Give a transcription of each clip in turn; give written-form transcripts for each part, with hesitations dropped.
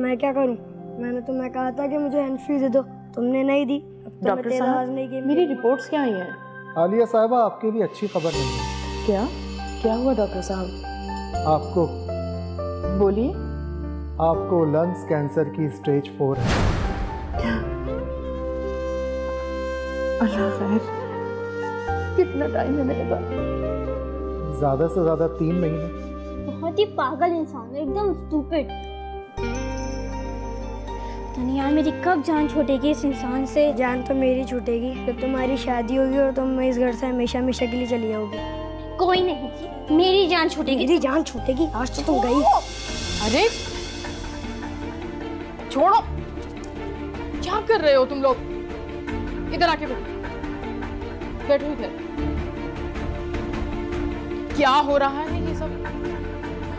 मैं क्या करूं? मैंने तुम्हें कहा था कि मुझे हैंड फ्री दे दो, तुमने नहीं दी। अब तो डॉक्टर साहब, मेरी रिपोर्ट्स क्या आई हैं? आलिया साहिबा, आपके लिए अच्छी खबर नहीं है। क्या क्या हुआ डॉक्टर साहब? आपको बोलिए। आपको लंग्स कैंसर की स्टेज 4 है। क्या? अल्लाह खैर। कितना टाइम है मेरे पास? ज़्यादा से ज़्यादा 3 महीने। बहुत ही पागल इंसान है, एकदम स्टूपिड। यार मेरी कब जान छूटेगी इस इंसान से? जान तो मेरी छूटेगी जब तुम्हारी शादी होगी और तुम इस घर से हमेशा हमेशा के लिए चली जाओगी। कोई नहीं जी, मेरी जान छूटेगी। मेरी जान छूटेगी, आज तो तुम गई। अरे छोड़ो, क्या कर रहे हो तुम लोग? इधर आके बैठो इधर। क्या हो रहा है ये सब?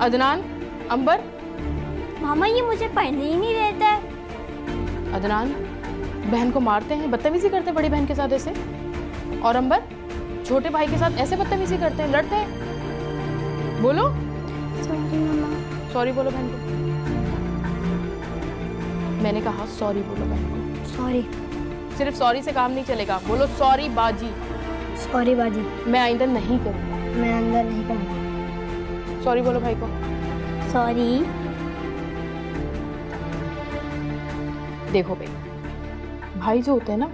अदनान, अंबर। मामा ये मुझे पढ़ने ही नहीं देता है। अदनान, बहन को मारते हैं, बदतमीजी करते हैं बड़ी बहन के साथ ऐसे? और अंबर, छोटे भाई के साथ ऐसे बदतमीजी करते हैं, लड़ते हैं? बोलो। सॉरी मामा। सॉरी बोलो बहन को। मैंने कहा सॉरी बोलो बहन को। सॉरी। सिर्फ सॉरी से काम नहीं चलेगा, बोलो सॉरी बाजी। सॉरी बाजी। मैं आइंदा नहीं करूँगा। मैं अंदर नहीं करूँगा। सॉरी बोलो भाई को। सॉरी। देखो भाई, भाई जो होते हैं ना,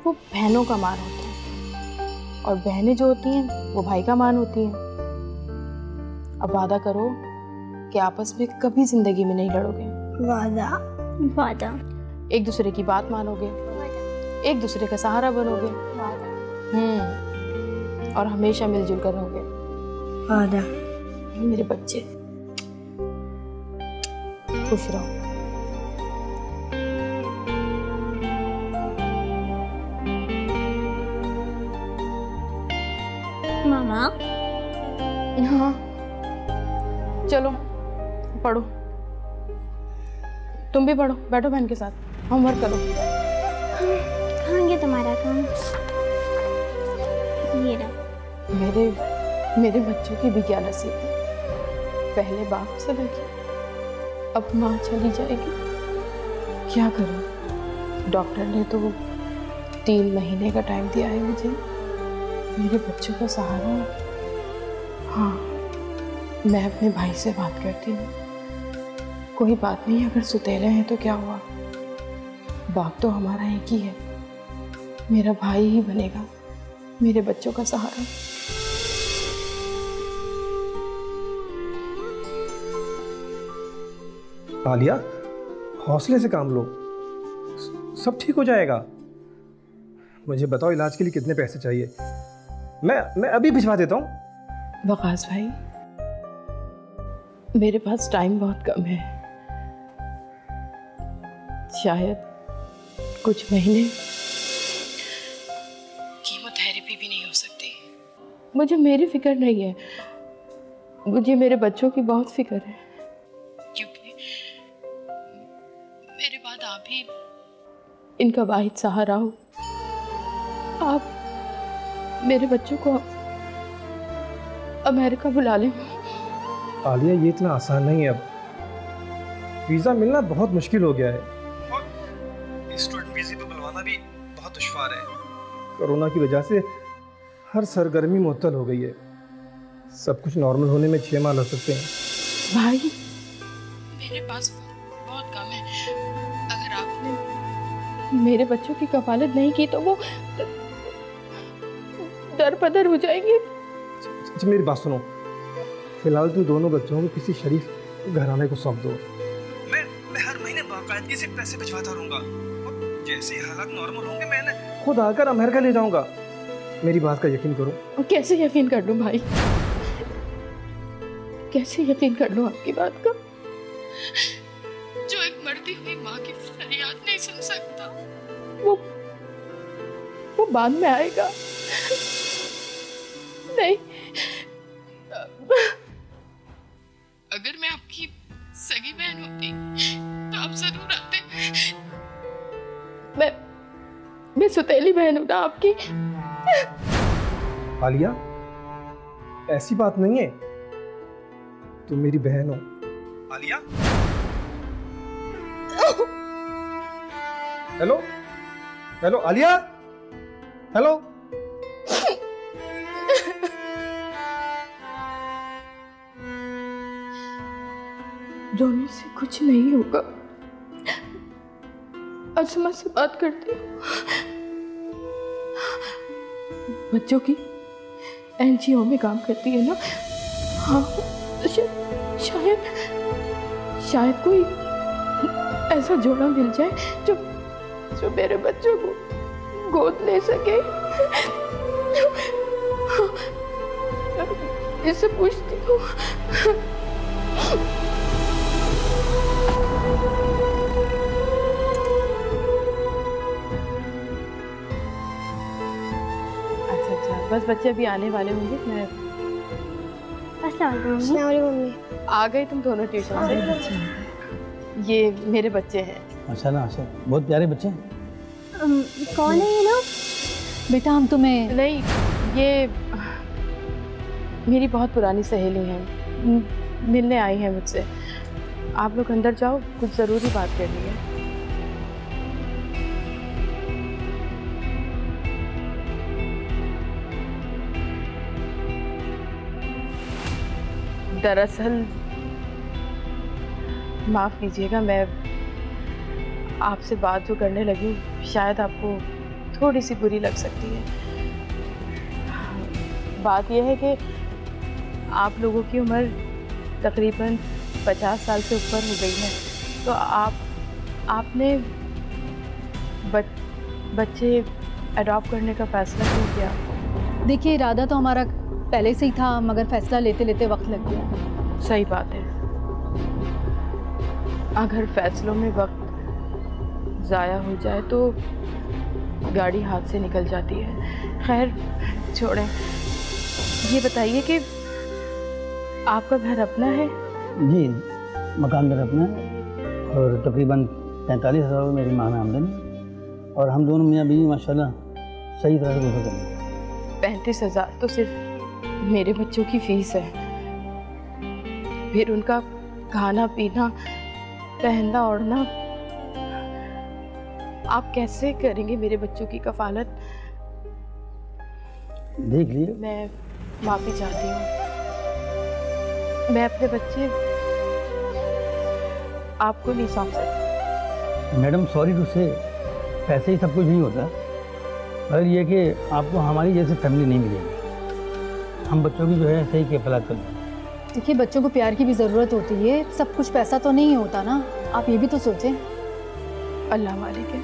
वो बहनों का मान होता है, और बहनें जो होती हैं वो भाई का मान होती हैं। अब वादा करो कि आपस में कभी जिंदगी में नहीं लड़ोगे। वादा। वादा। एक दूसरे की बात मानोगे, एक दूसरे का सहारा बनोगे, और हमेशा मिलजुल कर रहोगे। वादा। मेरे बच्चे, खुश रहो। मामा। हाँ, चलो पढ़ो। तुम भी पढ़ो, बैठो बहन के साथ, होमवर्क करो। कहाँ गया तुम्हारा काम? ये रहा। मेरे बच्चों की भी क्या नसीब है। पहले बाप से लगी, अब माँ चली जाएगी। क्या करूं? डॉक्टर ने तो 3 महीने का टाइम दिया है मुझे, मेरे बच्चों का सहारा। हाँ, मैं अपने भाई से बात करती हूँ। कोई बात नहीं, अगर सुतेले हैं तो क्या हुआ, बाप तो हमारा एक ही है। मेरा भाई ही बनेगा मेरे बच्चों का सहारा। आलिया, हौसले से काम लो, सब ठीक हो जाएगा। मुझे बताओ इलाज के लिए कितने पैसे चाहिए? मैं अभी भिजवा देता हूँ। वकास भाई, मेरे पास टाइम बहुत कम है, शायद कुछ महीने। कीमोथेरेपी भी नहीं हो सकती। मुझे मेरी फिक्र नहीं है, मुझे मेरे बच्चों की बहुत फिक्र है, क्योंकि मेरे बाद आप ही इनका वाहिद सहारा हो। आप मेरे बच्चों को अमेरिका बुला लें। आलिया, ये इतना आसान नहीं है। अब वीज़ा मिलना बहुत मुश्किल हो गया है, और स्टूडेंट वीज़े पे बुलवाना भी बहुत दुश्वार है। कोरोना की वजह से हर सरगर्मी मुअत्तल हो गई है। सब कुछ नॉर्मल होने में 6 माह लग सकते हैं। भाई, मेरे पास बहुत कम है। अगर आपने मेरे बच्चों की कफालत नहीं की तो वो दर-बदर हो जाएंगे। अच्छा, मेरी बात सुनो। फिलहाल तुम दोनों बच्चों को किसी शरीफ घराने को सौंप दो। मैं हर महीने बाकायदगी से पैसे भिजवाता रहूंगा, और जैसे ही हालात नॉर्मल होंगे मैं खुद आकर अमेरिका ले जाऊंगा। मेरी बात का यकीन करो। कैसे यकीन कर लूं भाई, कैसे यकीन कर लूं आपकी बात का? जो एक मरती हुई माँ की फरियाद नहीं सुन सकता, वो बाद में आएगा। नहीं, अगर मैं आपकी सगी बहन होती तो आप जरूर आते। मैं सुतेली बहन हूं ना आपकी। आलिया, ऐसी बात नहीं है, तुम मेरी बहन हो। Alia, hello hello Alia, hello. रोने से कुछ नहीं होगा। असमा से बात करती हूँ, बच्चों की एनजीओ में काम करती है ना। हाँ, शायद शायद कोई ऐसा जोड़ा मिल जाए जो मेरे बच्चों को गोद ले सके। इससे पूछती हूँ। अच्छा, बस बच्चे अभी आने वाले होंगे। मैं अस्सलाम वालेकुम मम्मी। आ गए तुम दोनों ट्यूशन से? ये मेरे बच्चे हैं। माशाल्लाह माशाल्लाह, बहुत प्यारे बच्चे हैं। कौन है ये लोग? बेटा हम तुम्हें नहीं, ये मेरी बहुत पुरानी सहेली हैं, मिलने आई हैं मुझसे। आप लोग अंदर जाओ, कुछ ज़रूरी बात करनी है। दरअसल माफ़ कीजिएगा, मैं आपसे बात जो करने लगी हूँ शायद आपको थोड़ी सी बुरी लग सकती है। बात यह है कि आप लोगों की उम्र तकरीबन 50 साल से ऊपर हो गई है, तो आपने बच्चे अडॉप्ट करने का फ़ैसला क्यों किया? देखिए, इरादा तो हमारा पहले से ही था, मगर फैसला लेते लेते वक्त लग गया। सही बात है, अगर फैसलों में वक्त ज़ाया हो जाए तो गाड़ी हाथ से निकल जाती है। खैर छोड़ें, ये बताइए कि आपका घर अपना है? जी, मकान मेरा अपना है और तकरीबन 45,000 मेरी माह आमदनी, और हम दोनों मियाँ बीवी माशाल्लाह सही तरह से गुजर रहे हैं। 35,000 तो सिर्फ मेरे बच्चों की फीस है, फिर उनका खाना पीना, पहनना ओढ़ना। आप कैसे करेंगे मेरे बच्चों की कफालत? देख लिए। मैं माफ़ी चाहती हूँ, मैं अपने बच्चे आपको नहीं सौंप सकती। मैडम सॉरी टू से, पैसे ही सब कुछ नहीं होता, मगर ये कि आपको हमारी जैसी फैमिली नहीं मिलेगी। हम बच्चों की जो है सही कफालत करते हैं। देखिए, बच्चों को प्यार की भी ज़रूरत होती है, सब कुछ पैसा तो नहीं होता ना, आप ये भी तो सोचें। अल्लाह मालिक है।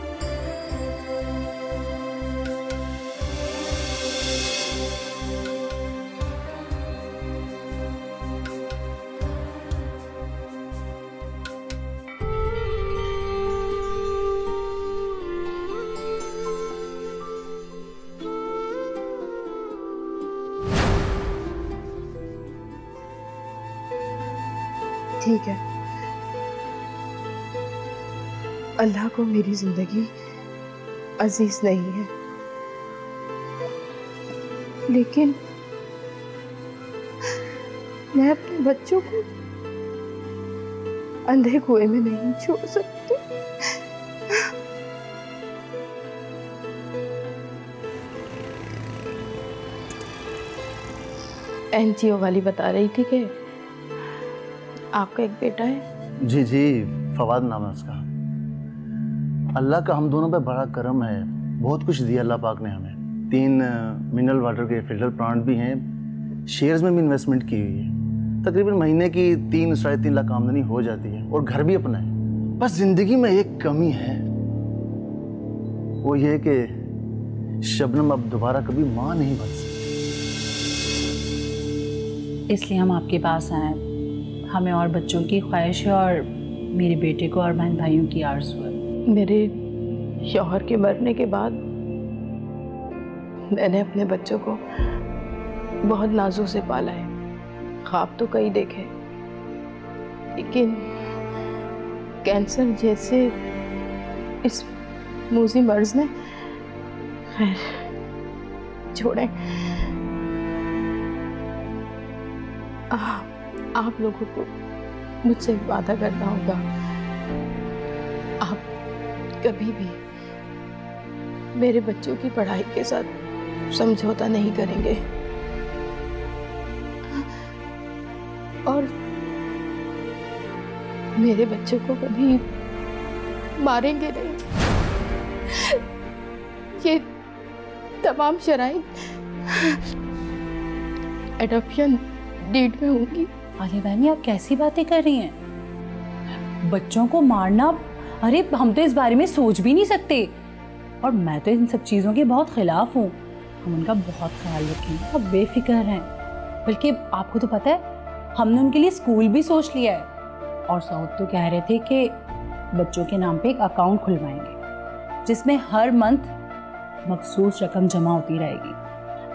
ठीक है, अल्लाह को मेरी जिंदगी अजीज नहीं है, लेकिन मैं अपने बच्चों को अंधे कुएं में नहीं छोड़ सकती। एनजीओ वाली बता रही थी कि आपका एक बेटा है। जी जी, फवाद नाम है उसका। अल्लाह का हम दोनों पे बड़ा करम है, बहुत कुछ दिया अल्लाह पाक ने हमें। 3 मिनरल वाटर के फिल्टर प्लांट भी हैं, शेयर्स में भी इन्वेस्टमेंट की हुई है। तकरीबन महीने की 3-3.5 लाख आमदनी हो जाती है और घर भी अपना है। बस जिंदगी में एक कमी है, वो ये कि शबनम अब दोबारा कभी माँ नहीं बन सकती। इसलिए हम आपके पास आए। हमें और बच्चों की ख्वाहिश है और मेरे बेटे को और बहन भाइयों की आरज़ू है। मेरे शौहर के मरने के बाद मैंने अपने बच्चों को बहुत नाजों से पाला है। ख्वाब तो कई देखे, लेकिन कैंसर जैसे इस मूजी मर्ज ने, खैर छोड़ें। आप लोगों को मुझसे वादा करना होगा, आप कभी भी मेरे बच्चों की पढ़ाई के साथ समझौता नहीं करेंगे और मेरे बच्चों को कभी मारेंगे नहीं। ये तमाम शराइत एडॉप्शन डीड में होंगी। अरे बहनी, आप कैसी बातें कर रही हैं? बच्चों को मारना, अरे हम तो इस बारे में सोच भी नहीं सकते। और मैं तो इन सब चीज़ों के बहुत खिलाफ हूँ। हम उनका बहुत ख्याल रखेंगे, अब बेफिक्र हैं। बल्कि आपको तो पता है, हमने उनके लिए स्कूल भी सोच लिया है। और सऊद तो कह रहे थे कि बच्चों के नाम पे एक अकाउंट खुलवाएंगे जिसमें हर मंथ मखसूस रकम जमा होती रहेगी,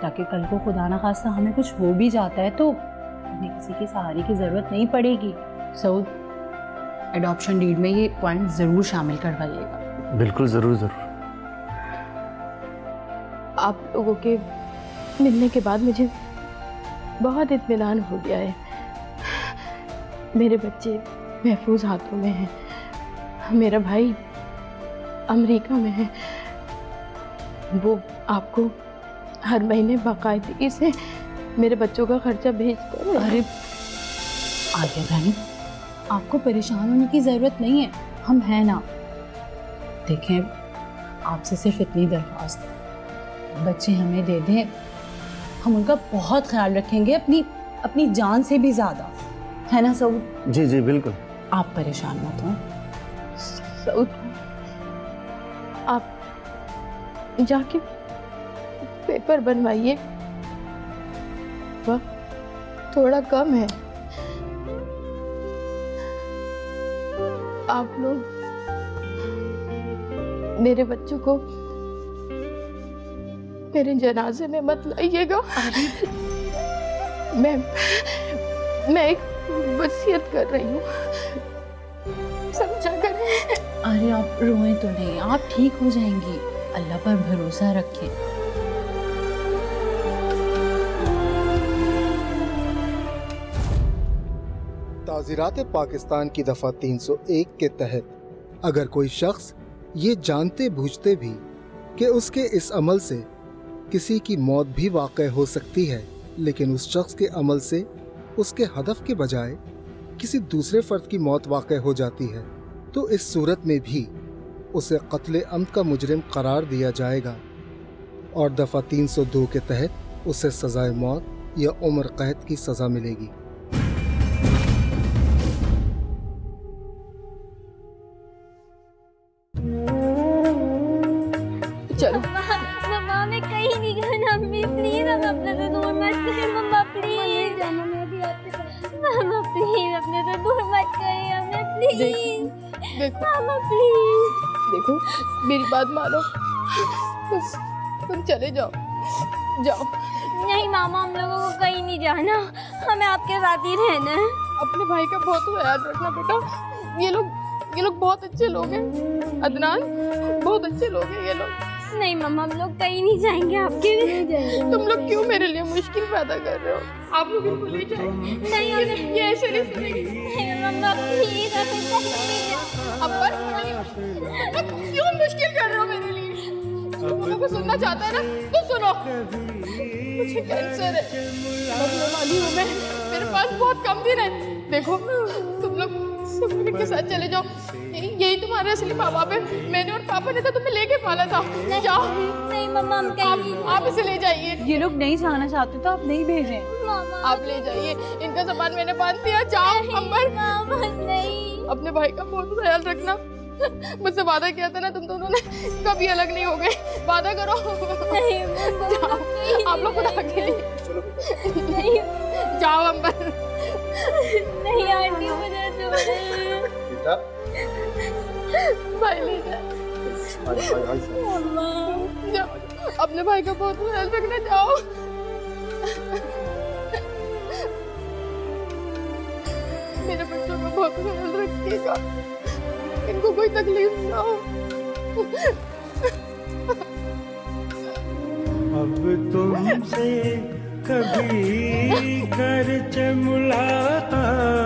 ताकि कल को खुदा ना खास्ता हमें कुछ हो भी जाता है तो हमें किसी के सहारे की ज़रूरत नहीं पड़ेगी। सऊद, एडॉप्शन डीड में ये पॉइंट ज़रूर शामिल करवाइएगा। बिल्कुल, ज़रूर ज़रूर। आप लोगों के मिलने के बाद मुझे बहुत इत्मीनान हो गया है। मेरे बच्चे महफूज हाथों में हैं, मेरा भाई अमेरिका में है। वो आपको हर महीने बाकायदगी से मेरे बच्चों का खर्चा भेजता है। अरे आलिया बहनी, आपको परेशान होने की ज़रूरत नहीं है, हम हैं ना। देखें, आपसे सिर्फ इतनी दरख्वास्त है, बच्चे हमें दे दें, हम उनका बहुत ख्याल रखेंगे, अपनी जान से भी ज़्यादा, है ना सऊद? जी जी बिल्कुल। आप परेशान मत हो। सऊद, आप जाके पेपर बनवाइए, वक्त थोड़ा कम है। आप लोग मेरे बच्चों को मेरे जनाजे में मत लाइएगा। मैं एक वसीयत कर रही हूँ, समझा करें। अरे आप रोएं तो नहीं, आप ठीक हो जाएंगी, अल्लाह पर भरोसा रखें। ताज़ीरात पाकिस्तान की दफ़ा 301 के तहत अगर कोई शख्स ये जानते बूझते भी कि उसके इस अमल से किसी की मौत भी वाक़ई हो सकती है, लेकिन उस शख्स के अमल से उसके हदफ के बजाय किसी दूसरे फ़र्द की मौत वाक़ई हो जाती है, तो इस सूरत में भी उसे क़त्ल अम्द का मुजरिम करार दिया जाएगा और दफ़ा 302 के तहत उसे सज़ाए मौत या उम्र कैद की सज़ा मिलेगी। चलो मम्मा, मैं कहीं नहीं जाना, प्लीज हम अपने से दूर मत करें। मम्मा प्लीज, मम्मा प्लीज अपने से दूर मत करें हमें, प्लीज। देखो मम्मा प्लीज, देखो मेरी बात मानो, तुम चले जाओ। नहीं मामा, हम लोगों को कहीं नहीं जाना, हमें आपके साथ ही रहना है। अपने भाई का बहुत ख्याल रखना बेटा। ये लोग बहुत अच्छे लोग हैं, अदनान बहुत अच्छे लोग हैं ये लोग। नहीं मम्मा, हम लोग कहीं नहीं जाएंगे, आपके नहीं जाएंगे। तुम लोग क्यों मेरे लिए मुश्किल पैदा कर रहे हो? आप लोग इनको ले जाओ। नहीं ये ऐसे नहीं सुनेगी। मम्मा प्लीज, अब्बर क्यों मुश्किल कर रहे हो मेरे लिए? तुम लोगों को सुनना चाहता है ना तो सुनो। मुझे कैंसर है, मरने वाली हूँ मैं, मेरे पास बहुत कम दिन है। देखो तुम लोग के साथ चले जाओ, यही तुम्हारे असली माँ बाप है। मैंने और पापा ने तो तुम्हें लेके पाला था। जाओ। नहीं मम्मा, हम कहीं आप इसे ले जाइए। ये लोग नहीं जाना चाहते तो आप नहीं भेजें। मामा आप ले जाइए, इनका सामान मैंने बांध दिया। जाओ अंबर। मामा नहीं। अपने भाई का बहुत ख्याल रखना। मुझसे वादा किया था ना तुम दोनों ने, कभी अलग नहीं हो गए। वादा करो। नहीं जाओ, आप लोग खुदा के लिए। नहीं जाओ अंबर। नहीं आंटी, मुझे बेटा भाई ले जा। जाओ, अपने भाई का बहुत ख्याल रखना। जाओ। मेरे बच्चों का बहुत ख्याल रखिएगा, इनको कोई तकलीफ ना हो। अब तुमसे कभी घर मुलाकात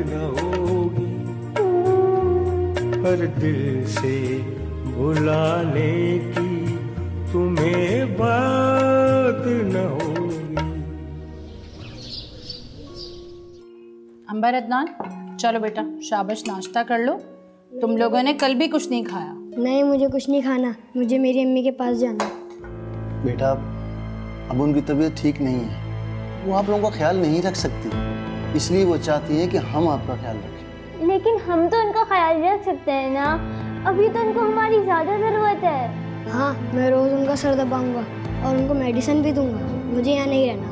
न होगी, पर दिल से बुलाने की तुम्हें बात न होगी। अंबर अदनान, चलो बेटा शाबाश, नाश्ता कर लो। तुम लोगों ने कल भी कुछ नहीं खाया। नहीं, मुझे कुछ नहीं खाना, मुझे मेरी अम्मी के पास जाना। बेटा अब उनकी तबीयत ठीक नहीं है, वो आप लोगों का ख्याल नहीं रख सकती, इसलिए वो चाहती है कि हम आपका ख्याल रखें। लेकिन हम तो उनका ख्याल रख सकते हैं ना, अभी तो उनको हमारी ज़्यादा ज़रूरत है। हाँ, मैं रोज़ उनका सर दबाऊंगा और उनको मेडिसिन भी दूंगा। मुझे यहाँ नहीं रहना।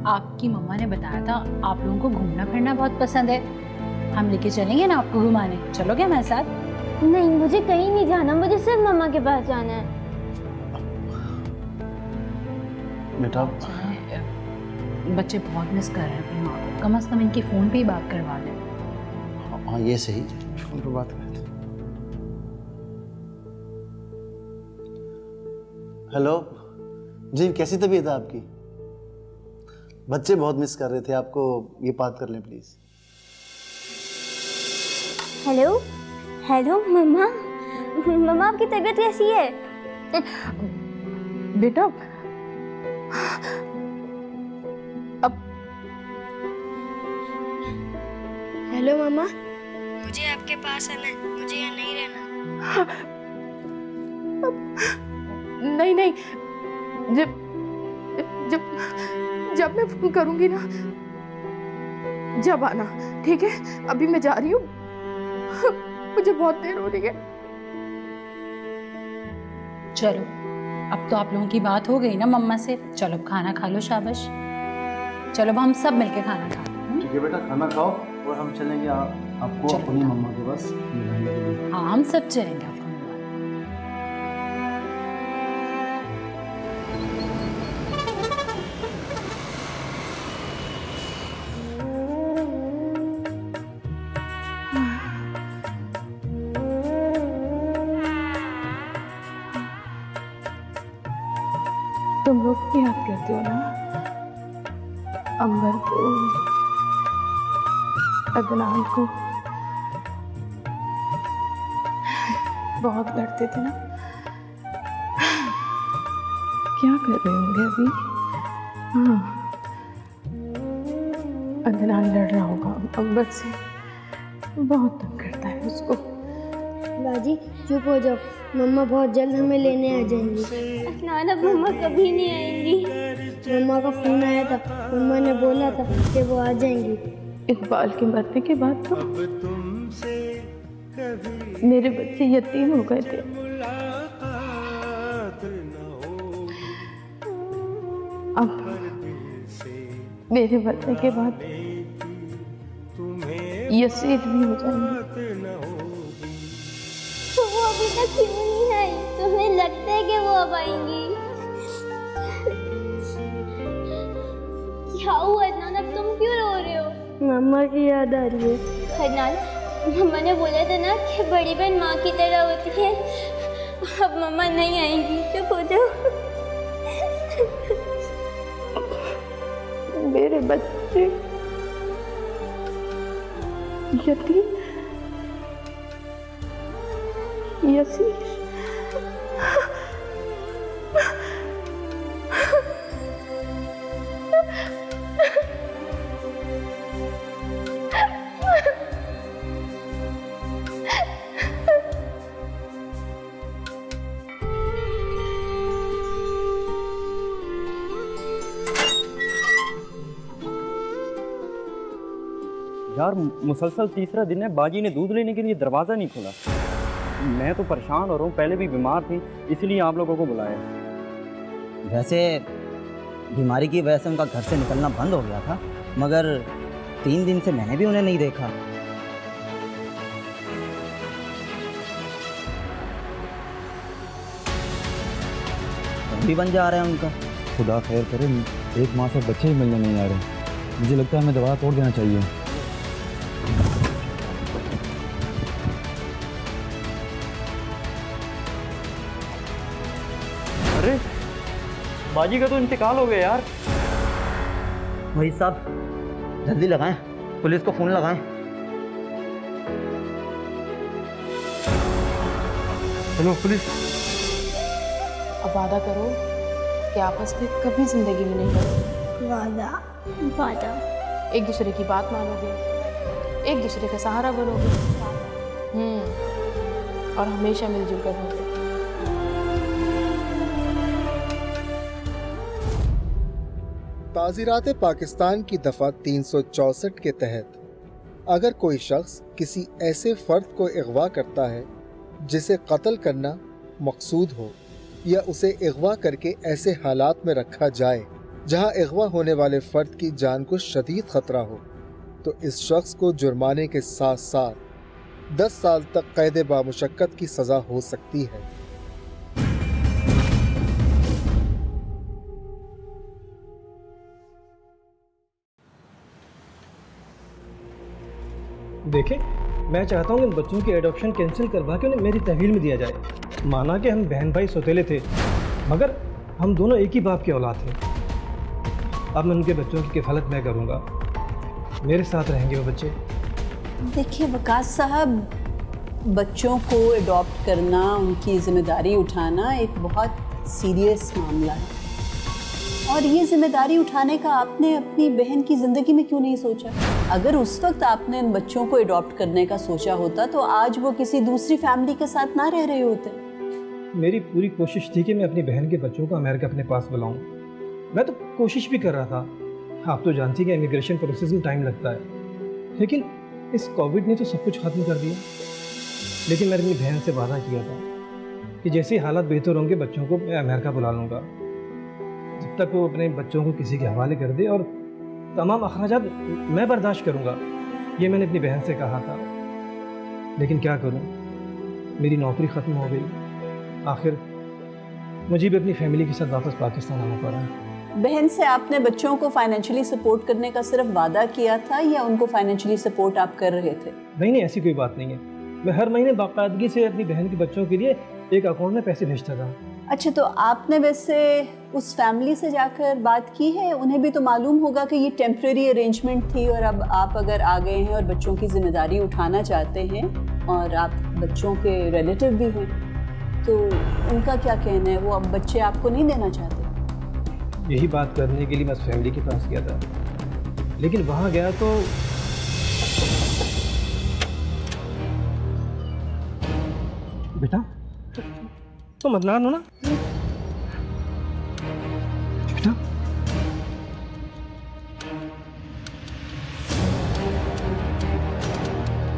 आपकी मम्मा ने बताया था आप लोगों को घूमना फिरना बहुत पसंद है, हम लेके चलेंगे ना आपको घुमाने। चलोगे हमारे साथ? नहीं, मुझे कहीं नहीं जाना, मुझे सिर्फ मम्मा के पास जाना है। बेटा बच्चे बहुत मिस कर रहे हैं अपनी माँ को, कम से कम इनकी फ़ोन पे ही बात करवा दें। हाँ ये सही, फोन पर बात करते। हेलो जी, कैसी तबीयत है आपकी? बच्चे बहुत मिस कर रहे थे आपको, ये बात कर लें प्लीज। हेलो हेलो मम्मा, मम्मा आपकी तबीयत कैसी है? बेटा अब हेलो मामा, मुझे आपके पास आना है, मुझे यहाँ नहीं रहना। नहीं नहीं, जब मैं फोन करूंगी ना, जब आना, ठीक है? अभी मैं जा रही हूँ, मुझे बहुत देर हो रही है। चलो अब तो आप लोगों की बात हो गई ना मम्मा से, चलो खाना खा लो। शाबाश, चलो अब हम सब मिलके खाना खाते हैं। ठीक है बेटा, खाना खाओ और हम चलेंगे आपको अपनी मम्मा के पास मिलाने के लिए। हाँ हम सब चलेंगे आपको। तुम लोग भी याद करते हो ना अंबर को, अदनान को? बहुत लड़ते थे ना, क्या कर रहे होंगे अभी? हाँ, अदनान लड़ रहा होगा अंबर से, बहुत तंग करता है उसको। बाजी चुप हो जाओ, मम्मा बहुत जल्द हमें लेने आ जाएंगी। अदनान, अब मम्मा कभी नहीं आएंगी। मम्मा का फोन आया था, मम्मा ने बोला था कि वो आ जाएंगी। इकबाल के मरने के बाद तो मेरे बच्चे यतीम हो गए थे। अब मेरे बच्चे के बाद यसीद भी हो जाएंगे। तो वो अभी तक क्यों नहीं आई? तुम्हें लगता है कि वो अब आएंगी? क्या हुआ अदनान, अब तुम क्यों रो रहे हो? मम्मा की याद आ रही है। अदनान, मम्मा ने बोला था ना कि बड़ी बहन माँ की तरह होती है। अब मम्मा नहीं आएंगी, चुप हो जाओ। मेरे बच्चे यतीम, यसीर, यार मुसलसल तीसरा दिन है, बाजी ने दूध लेने के लिए दरवाज़ा नहीं खोला। मैं तो परेशान हो रहा हूँ, पहले भी बीमार थी इसलिए आप लोगों को बुलाया। वैसे बीमारी की वजह से उनका घर से निकलना बंद हो गया था, मगर 3 दिन से मैंने भी उन्हें नहीं देखा। भी बन जा रहा है उनका। खुदा खैर करे, 1 माह से बच्चे ही मिलने नहीं आ रहे। मुझे लगता है हमें दवा तोड़ देना चाहिए। अरे बाजी का तो इंतकाल हो गया यार। वही साहब, जल्दी लगाएं, पुलिस को फ़ोन लगाएं। चलो पुलिस। अब वादा करो कि आपस में कभी जिंदगी में नहीं लड़ोगे। वादा वादा। एक दूसरे की बात मानोगे, एक दूसरे का सहारा बनोगे, और हमेशा मिलजुल कर रहोगे। ताज़ीरात पाकिस्तान की दफ़ा 364 के तहत अगर कोई शख्स किसी ऐसे फ़र्द को अगवा करता है जिसे कत्ल करना मकसूद हो, या उसे अगवा करके ऐसे हालात में रखा जाए जहां अगवा होने वाले फ़र्द की जान को शदीद ख़तरा हो, तो इस शख्स को जुर्माने के साथ साथ 10 साल तक कैद बामुशक्कत की सज़ा हो सकती है। देखें, मैं चाहता हूँ इन बच्चों की एडॉप्शन कैंसिल करवा के उन्हें मेरी तहवील में दिया जाए। माना कि हम बहन भाई सौतेले थे, मगर हम दोनों एक ही बाप की औलाद थे। अब मैं उनके बच्चों की किफ़ालत मैं करूँगा, मेरे साथ रहेंगे वो बच्चे। देखिए वकास साहब, बच्चों को अडॉप्ट करना, उनकी ज़िम्मेदारी उठाना एक बहुत सीरियस मामला है, और ये ज़िम्मेदारी उठाने का आपने अपनी बहन की ज़िंदगी में क्यों नहीं सोचा? अगर उस वक्त आपने इन बच्चों को अडॉप्ट करने का सोचा होता तो आज वो किसी दूसरी फैमिली के साथ ना रह रहे होते। मेरी पूरी कोशिश थी कि मैं अपनी बहन के बच्चों को अमेरिका अपने पास बुलाऊं। मैं तो कोशिश भी कर रहा था। आप तो जानती हैं कि इमिग्रेशन प्रोसेस में टाइम लगता है, लेकिन इस कोविड ने तो सब कुछ ख़त्म कर दिया। लेकिन मैंने अपनी बहन से वादा किया था कि जैसे हालात बेहतर होंगे बच्चों को मैं अमेरिका बुला लूँगा, जब तक वो अपने बच्चों को किसी के हवाले कर दे, और तमाम अखराजात मैं बर्दाश्त करूँगा। ये मैंने अपनी बहन से कहा था। लेकिन क्या करूँ, मेरी नौकरी ख़त्म हो गई। आखिर मुझे भी अपनी फैमिली के साथ वापस पाकिस्तान आना पड़ा। बहन से आपने बच्चों को फाइनेंशियली सपोर्ट करने का सिर्फ वादा किया था या उनको फाइनेंशियली सपोर्ट आप कर रहे थे? नहीं, ऐसी कोई बात नहीं है। मैं हर महीने बाकायदगी से अपनी बहन के बच्चों के लिए एक अकाउंट में पैसे भेजता था। अच्छा, तो आपने वैसे उस फैमिली से जाकर बात की है? उन्हें भी तो मालूम होगा कि ये टेम्परेरी अरेंजमेंट थी, और अब आप अगर आ गए हैं और बच्चों की जिम्मेदारी उठाना चाहते हैं, और आप बच्चों के रिलेटिव भी हैं, तो उनका क्या कहना है? वो अब बच्चे आपको नहीं देना चाहते? यही बात करने के लिए मैं उस फैमिली के पास गया था, लेकिन वहाँ गया तो बेटा तुम अदनान हो ना? बेटा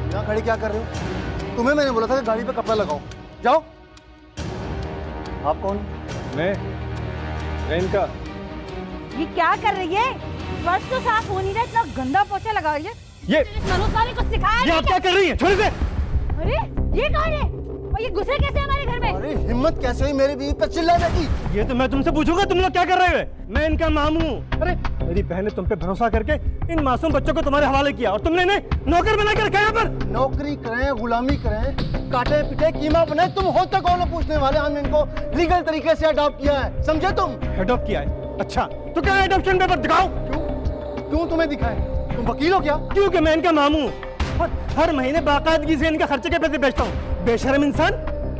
यहाँ खड़ी क्या कर रहे हो? तुम्हें मैंने बोला था कि गाड़ी पे कपड़ा लगाओ, जाओ। आप कौन? मैं इनका। ये क्या कर रही है? बस तो साफ हो नहीं रहा, इतना गंदा पोछा लगा रही है। ये मनोज ने कुछ सिखाया? ये आप क्या कर रही हैं? छोड़ दे। अरे ये कौन है? और ये घुसे कैसे हमारे घर में? अरे हिम्मत कैसे हुई मेरी बीवी पर चिल्लाने की? ये तो मैं तुमसे पूछूंगा, तुम लोग क्या कर रहे हो? मैं इनका मामू हूँ। अरे मेरी बहन ने तुम पे भरोसा करके इन मासूम बच्चों को तुम्हारे हवाले किया, और तुमने इन्हें नौकर बना कर रखा है। यहाँ पर नौकरी करें, गुलामी करें, काटे पिटे कीमा बने, तुम होते कौन हो पूछने वाले? हमने इनको लीगल तरीके से अडॉप्ट किया है, समझे तुम? अडॉप्ट किया है? अच्छा, तो क्या एडॉप्शन पेपर दिखाओ। क्यों तुम्हें दिखाए? तुम वकील हो क्या? क्योंकि मैं इनका मामू हूँ, हर महीने बाकायदगी से इनका खर्चे के पैसे बेचता हूँ। बेशर्म इंसान,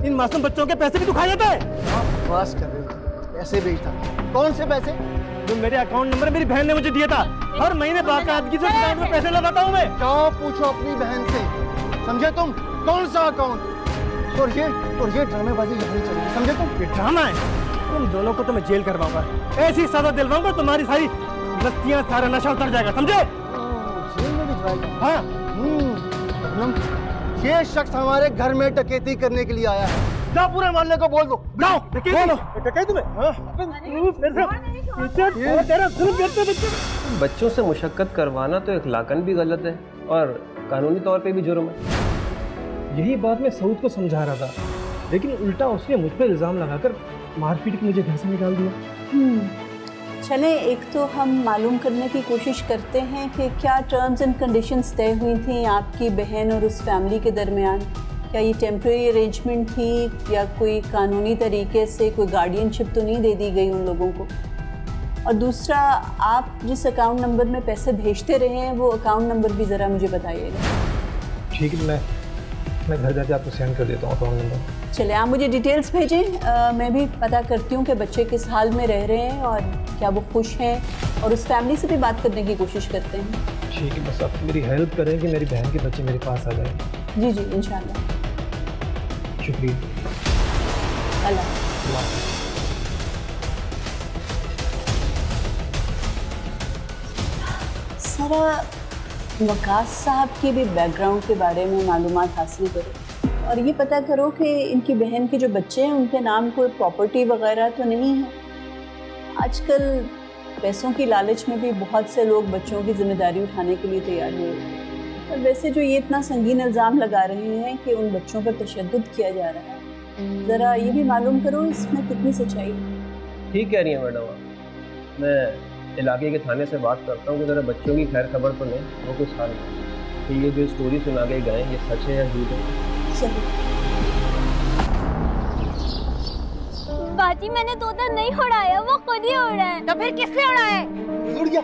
इन मासूम बच्चों के पैसे भी तो खा जाता है। बकवास कर रहे हो। पैसे बेचता? कौन से पैसे? जो मेरे अकाउंट नंबर मेरी बहन ने मुझे दिया था। हर महीने बाकायदगी से बैंक में पैसे लगाता हूँ मैं। जाओ पूछो अपनी बहन से, समझे तुम? कौन सा अकाउंट? और ये ड्रामेबाजी नहीं चाहिए, समझे तुम? ये ड्रामा है। तुम दोनों को तो मैं जेल करवाऊंगा, ऐसी सजा दिलवाऊंगा तुम्हारी सारी बस्तियां, सारा नशा उतर जाएगा, समझे? जेल में भिजवाएगा? हाँ। ये शख्स हमारे घर में डकैती करने के लिए आया है। जा पूरे मोहल्ले को बोल दो। जाओ। डकैती तुम्हें? बच्चों से मुशक्कत करवाना तो इखलाकन भी गलत है और कानूनी तौर पे भी जुर्म है। यही बात मैं सऊद को समझा रहा था, लेकिन उल्टा उसने मुझ पर इल्ज़ाम लगाकर मारपीट के मुझे घर से निकाल दिया। चलें, एक तो हम मालूम करने की कोशिश करते हैं कि क्या टर्म्स एंड कंडीशंस तय हुई थी आपकी बहन और उस फैमिली के दरमियान। क्या ये टेम्परेरी अरेंजमेंट थी या कोई कानूनी तरीके से कोई गार्डियनशिप तो नहीं दे दी गई उन लोगों को? और दूसरा, आप जिस अकाउंट नंबर में पैसे भेजते रहे हैं वो अकाउंट नंबर भी ज़रा मुझे बताइएगा। ठीक है, मैं घर जाके आपको सेंड कर देता हूँ अकाउंट नंबर। चले आप मुझे डिटेल्स भेजें, मैं भी पता करती हूँ कि बच्चे किस हाल में रह रहे हैं और क्या वो खुश हैं, और उस फैमिली से भी बात करने की कोशिश करते हैं। ठीक है, बस आप मेरी हेल्प करें कि मेरी बहन के बच्चे मेरे पास आ जाएं। जी जी इंशाल्लाह। शुक्रिया। अल्लाह। सरा वकास साहब के भी बैकग्राउंड के बारे में मालूमात हासिल करो और ये पता करो कि इनकी बहन के जो बच्चे हैं उनके नाम कोई प्रॉपर्टी वगैरह तो नहीं है। आजकल पैसों की लालच में भी बहुत से लोग बच्चों की जिम्मेदारी उठाने के लिए तैयार हुए हैं। और वैसे जो ये इतना संगीन इल्ज़ाम लगा रहे हैं कि उन बच्चों पर तशद्दुद किया जा रहा है, ज़रा ये भी मालूम करो इसमें कितनी सच्चाई है। ठीक कह रही है मैडम, मैं इलाके के थाने से बात करता हूँ कि ज़रा बच्चों की खैर खबर तो लें, वो कुछ हाल नहीं कि ये जो स्टोरी सुना के गए ये सच है या झूठ है। बाजी मैंने तोता नहीं उड़ाया, वो खुद ही उड़ा है। तो फिर किसने उड़ाया है? उड़ गया,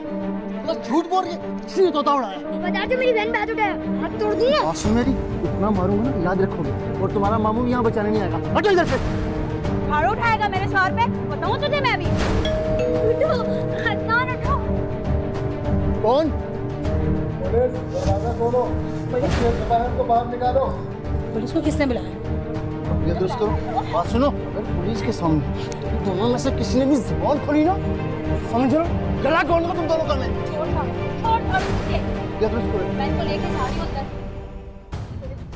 तो झूठ बोल रही है, किसने तोता उड़ाया? बता दो मेरी बहन पे हाथ उठाया, हाथ तोड़ दिया। आंसू मेरी इतना मारूंगा ना याद रखोगे, और तुम्हारा मामू यहाँ बचाने नहीं आएगा। हटो इधर से। फाड़ उठाएगा मेरे शौहर पे, बताऊँ तुझे मैं अभी। उठो, हथान उठो। कौन? पुलिस, दरवाजा खोलो, को बाहर निकालो। पुलिस को किसने बुलाया? ये दोस्तों बात सुनो, अगर पुलिस के सामने दोनों में से किसी ने भी जुबान खोली ना, समझ लो गला खोलूंगा तुम दोनों का मैं। ये दोस्तों मैं इनको लेके जा रही हूं अंदर।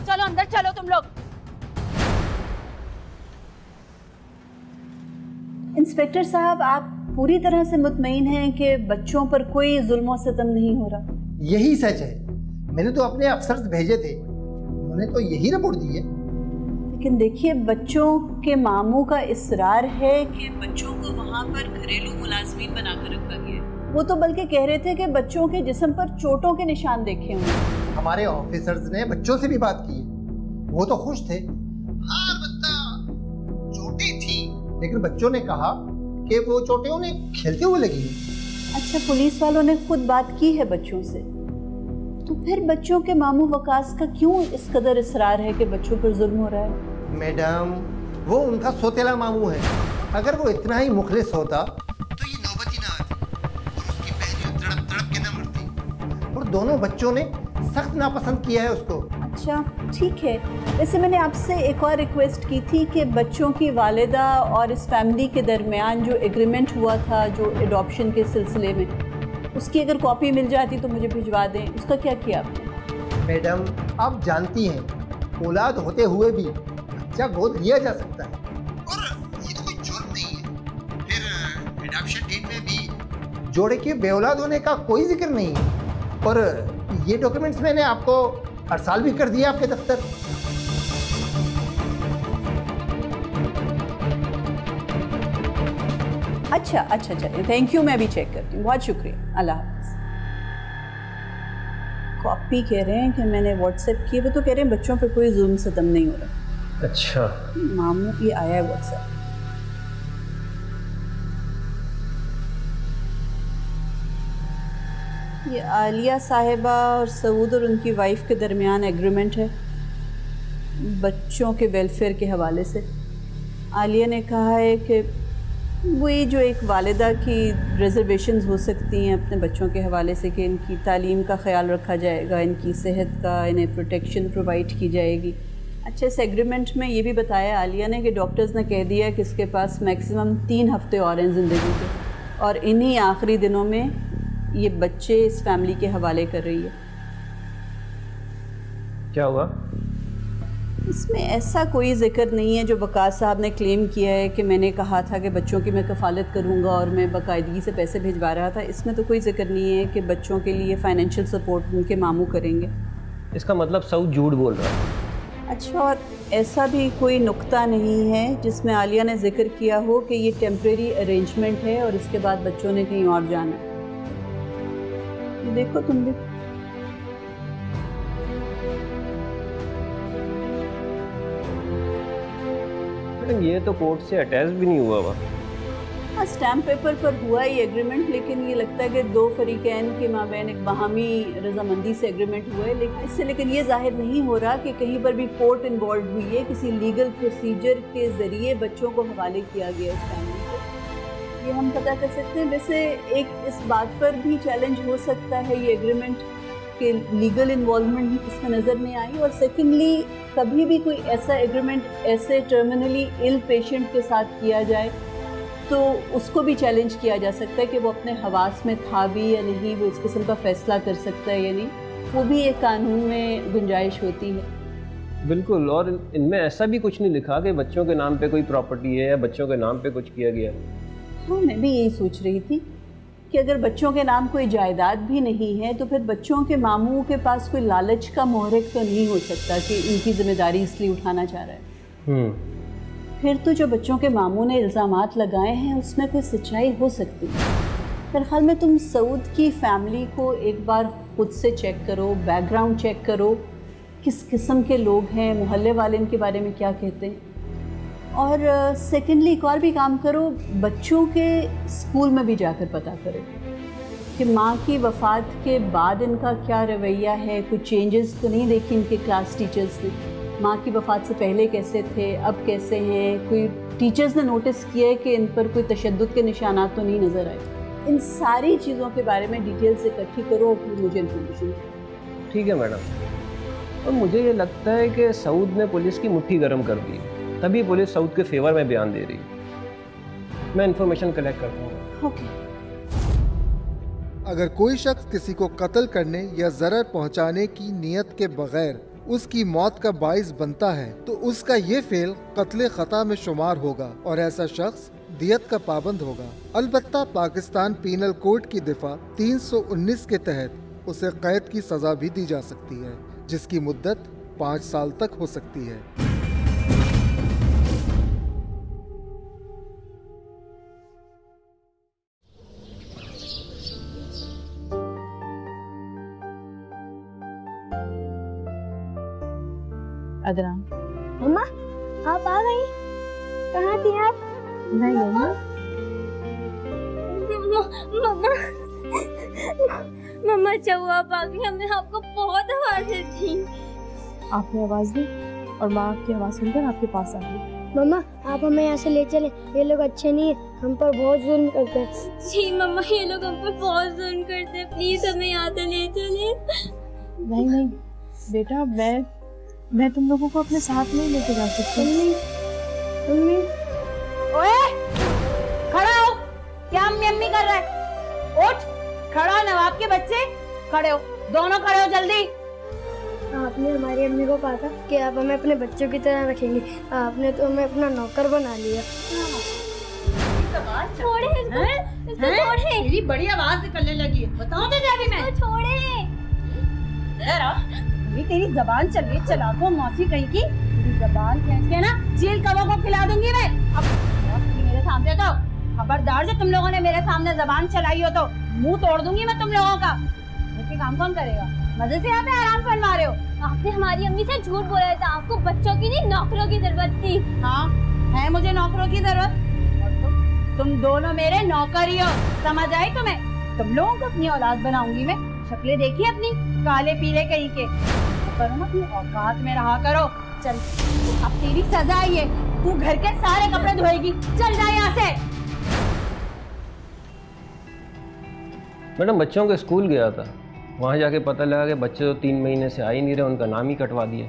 चलो अंदर चलो तुम लोग। इंस्पेक्टर साहब, आप पूरी तरह से मुतमईन हैं कि बच्चों पर कोई जुल्म और सितम नहीं हो रहा? यही सच है। मैंने तो अपने अफसर भेजे थे, उन्होंने तो यही रिपोर्ट दी है। लेकिन देखिए, बच्चों के मामू का इसरार है कि बच्चों को वहाँ पर घरेलू मुलाजमीन बनाकर रखा गया है। वो तो बल्कि कह रहे थे कि बच्चों के जिस्म पर चोटों के निशान देखे होंगे। हमारे ऑफिसर्स ने बच्चों से भी बात की है, वो तो खुश थे। हाँ अलबत्ता चोटें थी, लेकिन बच्चों ने कहा कि वो चोटें उन्हें खेलते हुए लगी। अच्छा, पुलिस वालों ने खुद बात की है बच्चों से, तो फिर बच्चों के मामू वकास का क्यों इस कदर इसरार है कि बच्चों पर जुल्म हो रहा है? मैडम, वो उनका सोतेला मामू है। अगर वो इतना ही मुखलिस होता तो ये नौबत ही ना आती और उसकी बहन तड़प तड़प के ना मरती। और दोनों बच्चों ने सख्त नापसंद किया है उसको। अच्छा ठीक है। वैसे मैंने आपसे एक और रिक्वेस्ट की थी कि बच्चों की वालिदा और इस फैमिली के दरमियान जो एग्रीमेंट हुआ था जो एडॉप्शन के सिलसिले में, उसकी अगर कॉपी मिल जाती तो मुझे भिजवा दें। उसका क्या किया आपने? मैडम, आप जानती हैं औलाद होते हुए भी बच्चा गोद लिया जा सकता है और ये तो कोई जुर्म नहीं है। फिर एडॉप्शन डीड में भी जोड़े के बेऔलाद होने का कोई जिक्र नहीं है। और ये डॉक्यूमेंट्स मैंने आपको अरसाल भी कर दिया आपके दफ्तर। अच्छा अच्छा चलिए, थैंक यू, मैं भी चेक करती हूँ। बहुत शुक्रिया, अल्लाह हाफ़िज़। कॉपी कह रहे हैं कि मैंने व्हाट्सएप की, वो तो कह रहे हैं बच्चों पर कोई जुल्म सितम नहीं हो रहा। अच्छा, मामू ये आया है व्हाट्सएप। ये आलिया साहिबा और सऊद और उनकी वाइफ के दरमियान एग्रीमेंट है बच्चों के वेलफेयर के हवाले से। आलिया ने कहा है कि वही जो एक वालिदा की रिजर्वेशंस हो सकती हैं अपने बच्चों के हवाले से कि इनकी तालीम का ख्याल रखा जाएगा, इनकी सेहत का, इन्हें प्रोटेक्शन प्रोवाइड की जाएगी। अच्छा, इस एग्रीमेंट में ये भी बताया आलिया ने कि डॉक्टर्स ने कह दिया कि इसके पास मैक्सिमम 3 हफ्ते और हैं ज़िंदगी के, और इन्हीं आखिरी दिनों में ये बच्चे इस फैमिली के हवाले कर रही है। क्या हुआ? इसमें ऐसा कोई जिक्र नहीं है जो वकास साहब ने क्लेम किया है कि मैंने कहा था कि बच्चों की मैं कफ़ालत करूंगा और मैं बाकायदगी से पैसे भिजवा रहा था। इसमें तो कोई जिक्र नहीं है कि बच्चों के लिए फ़ाइनेंशियल सपोर्ट उनके मामू करेंगे। इसका मतलब सऊद झूठ बोल रहा है। अच्छा, और ऐसा भी कोई नुक्ता नहीं है जिसमें आलिया ने जिक्र किया हो कि ये टेम्प्रेरी अरेंजमेंट है और इसके बाद बच्चों ने कहीं और जाना है। ये देखो तुम भी। ये तो कोर्ट से अटैच भी नहीं हुआ हुआ। हाँ, स्टैम्प पेपर पर हुआ ये एग्रीमेंट, लेकिन ये लगता है कि दो फरीकैन के माबैन एक बाहमी रजामंदी से एग्रीमेंट हुआ है। लेकिन इससे लेकिन ये जाहिर नहीं हो रहा कि कहीं पर भी कोर्ट इन्वॉल्व हुई है, किसी लीगल प्रोसीजर के ज़रिए बच्चों को हवाले किया गया इस फैमिली को, ये हम पता कर सकते हैं। वैसे एक इस बात पर भी चैलेंज हो सकता है ये एग्रीमेंट कि लीगल इन्वॉल्वमेंट इसमें नज़र नहीं आई, और सेकेंडली कभी भी कोई ऐसा एग्रीमेंट ऐसे टर्मिनली इल पेशेंट के साथ किया जाए तो उसको भी चैलेंज किया जा सकता है कि वो अपने हवास में था भी या नहीं, वो इस किस्म का फ़ैसला कर सकता है या नहीं, वो भी एक कानून में गुंजाइश होती है। बिल्कुल, और इनमें ऐसा भी कुछ नहीं लिखा कि बच्चों के नाम पे कोई प्रॉपर्टी है या बच्चों के नाम पे कुछ किया गया। हाँ, मैं भी यही सोच रही थी कि अगर बच्चों के नाम कोई जायदाद भी नहीं है तो फिर बच्चों के मामू के पास कोई लालच का मोहरक तो नहीं हो सकता कि इनकी जिम्मेदारी इसलिए उठाना चाह रहा है। फिर तो जो बच्चों के मामू ने इल्ज़ामात लगाए हैं उसमें कोई सच्चाई हो सकती है। मेरे ख्याल में तुम सऊद की फैमिली को एक बार खुद से चेक करो, बैकग्राउंड चेक करो, किस किस्म के लोग हैं, मोहल्ले वाले इनके बारे में क्या कहते हैं, और सेकेंडली एक और भी काम करो, बच्चों के स्कूल में भी जाकर पता करो कि माँ की वफ़ात के बाद इनका क्या रवैया है, कुछ चेंजेस तो नहीं देखी इनके क्लास टीचर्स ने, माँ की वफ़ात से पहले कैसे थे, अब कैसे हैं, कोई टीचर्स ने नोटिस किया है कि इन पर कोई तशद्दुद के निशानात तो नहीं नज़र आए। इन सारी चीज़ों के बारे में डिटेल से इकट्ठी करो और फिर मुझे इन्फॉर्मेशन दो। ठीक है मैडम, और मुझे ये लगता है कि सऊद ने पुलिस की मुट्ठी गर्म कर दी, तभी पुलिस सऊद के फेवर में बयान दे रही है। मैं इन्फॉर्मेशन कलेक्ट करता हूँ। ओके। अगर कोई शख्स किसी को कत्ल करने या ज़रर पहुंचाने की नियत के बगैर उसकी मौत का बाइस बनता है तो उसका ये फेल कत्ल खता में शुमार होगा और ऐसा शख्स दियत का पाबंद होगा। अलबत्ता पाकिस्तान पीनल कोड की दफा 319 के तहत उसे कैद की सजा भी दी जा सकती है, जिसकी मुद्दत 5 साल तक हो सकती है। अदरान, मम्मा आप आ गई? कहाँ थी आप? मैं यहीं। मम्मा मम्मा चलो आप आ गई, हमने आपको बहुत आवाज़ें दी। आपने आवाज़ दी और माँ आपकी आवाज़ सुनकर आपके पास आ गई। मम्मा आप हमें यहाँ से ले चले, ये लोग अच्छे नहीं है, हम पर बहुत जुल्म करते हैं। जी मम्मा, ये लोग हम पर बहुत जुल्म करते हैं, प्लीज हमें यहाँ से ले चले। नहीं नहीं बेटा, मैं तुम लोगों को अपने साथ नहीं लेके जा सकती। मम्मी ओए खड़ा हो, क्या अम्मी अम्मी कर रहा है? उठ खड़ा, नवाब के बच्चे खड़े हो, दोनों खड़े हो जल्दी। आपने हमारी अम्मी को कहा था कि आप हमें अपने बच्चों की तरह रखेंगे, आपने तो हमें अपना नौकर बना लिया। छोड़े इसको, छोड़े। मेरी बड़ी आवाज निकलने लगी है, बताओ तो जाके मैं। छोड़े। तेरी जबान चल रही, चला को मौसी कहीं की, तेरी जबान खींच के ना चील कौवा को खिला दूंगी मैं। अब मेरे सामने तो खबरदार, जो तुम लोगों ने मेरे सामने जबान चलाई हो तो मुंह तोड़ दूंगी मैं तुम लोगों का। ये काम कौन करेगा? मजे से यहाँ पे आराम फरमा रहे हो। आपने हमारी अम्मी से झूठ बोला था, आपको बच्चों की नहीं नौकरों की जरूरत थी। हाँ है मुझे नौकरों की जरूरत, और तुम दोनों मेरे नौकर ही हो, समझ आई तुम्हें? तुम लोगों को अपनी औलाद बनाऊंगी मैं। शक्लें देखी अपनी, काले पीले कहीं के, करो ना अपनी औकात में रहा करो। चल अब तेरी सजा है ये, तू घर के सारे कपड़े धोएगी, चल जा यहाँ से। मैडम बच्चों के स्कूल गया था, वहाँ जाके पता लगा कि बच्चे तो 3 महीने से आ ही नहीं रहे, उनका नाम ही कटवा दिया।